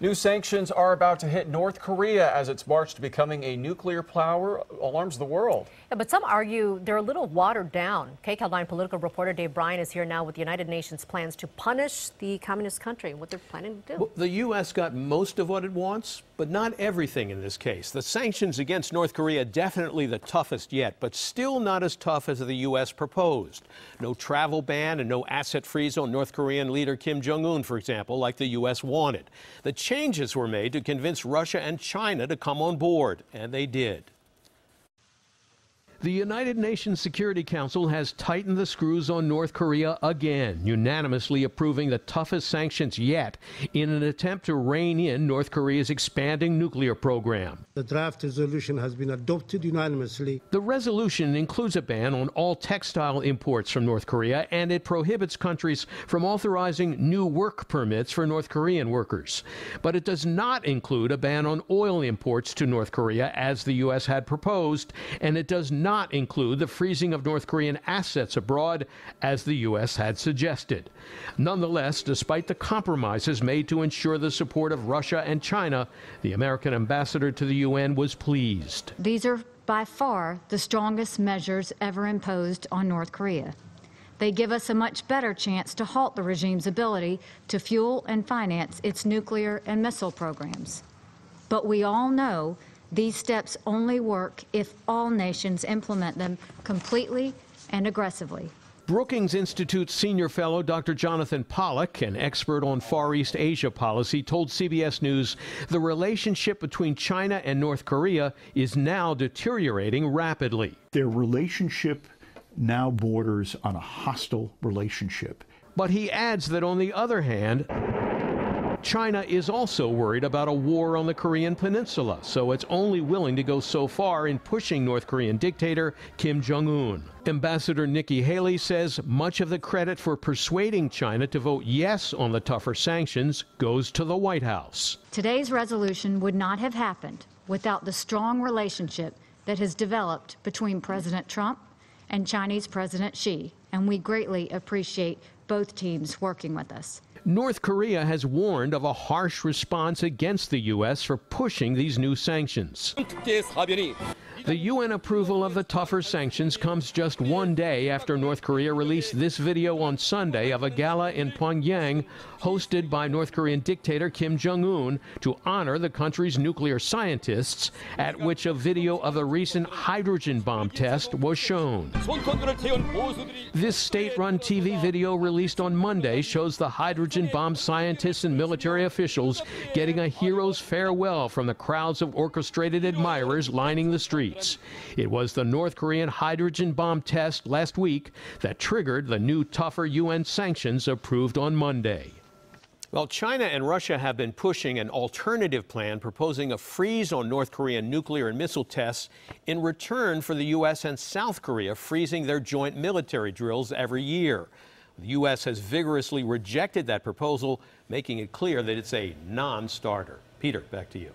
New sanctions are about to hit North Korea as its march to becoming a nuclear power alarms the world. Yeah, but some argue they're a little watered down. KCAL 9 political reporter Bryan is here now with the United Nations plans to punish the communist country, what they're planning to do. Well, the U.S. got most of what it wants, but not everything in this case. The sanctions against North Korea definitely the toughest yet, but still not as tough as the U.S. proposed. No travel ban and no asset freeze on North Korean leader Kim Jong-un, for example, like the U.S. wanted. The changes were made to convince Russia and China to come on board, and they did. The United Nations Security Council has tightened the screws on North Korea again, unanimously approving the toughest sanctions yet in an attempt to rein in North Korea's expanding nuclear program. The draft resolution has been adopted unanimously. The resolution includes a ban on all textile imports from North Korea, and it prohibits countries from authorizing new work permits for North Korean workers. But it does not include a ban on oil imports to North Korea, as the U.S. had proposed, and it does not include the freezing of North Korean assets abroad, as the U.S. had suggested. Nonetheless, despite the compromises made to ensure the support of Russia and China, the American ambassador to the UN was pleased. These are by far the strongest measures ever imposed on North Korea. They give us a much better chance to halt the regime's ability to fuel and finance its nuclear and missile programs. But we all know these steps only work if all nations implement them completely and aggressively. Brookings Institute senior fellow Dr. Jonathan Pollack, an expert on Far East Asia policy, told CBS News the relationship between China and North Korea is now deteriorating rapidly. Their relationship now borders on a hostile relationship. But he adds that on the other hand, China is also worried about a war on the Korean Peninsula, so it's only willing to go so far in pushing North Korean dictator Kim Jong-un. Ambassador Nikki Haley says much of the credit for persuading China to vote yes on the tougher sanctions goes to the White House. Today's resolution would not have happened without the strong relationship that has developed between President Trump and Chinese President Xi, and we greatly appreciate both teams working with us. North Korea has warned of a harsh response against the U.S. for pushing these new sanctions. The UN approval of the tougher sanctions comes just one day after North Korea released this video on Sunday of a gala in Pyongyang hosted by North Korean dictator Kim Jong-un to honor the country's nuclear scientists, at which a video of a recent hydrogen bomb test was shown. This state-run TV video released on Monday shows the hydrogen bomb scientists and military officials getting a hero's farewell from the crowds of orchestrated admirers lining the streets. It was the North Korean hydrogen bomb test last week that triggered the new tougher UN sanctions approved on Monday. Well, China and Russia have been pushing an alternative plan proposing a freeze on North Korean nuclear and missile tests in return for the U.S. and South Korea freezing their joint military drills every year. The U.S. has vigorously rejected that proposal, making it clear that it's a non-starter. Peter, back to you.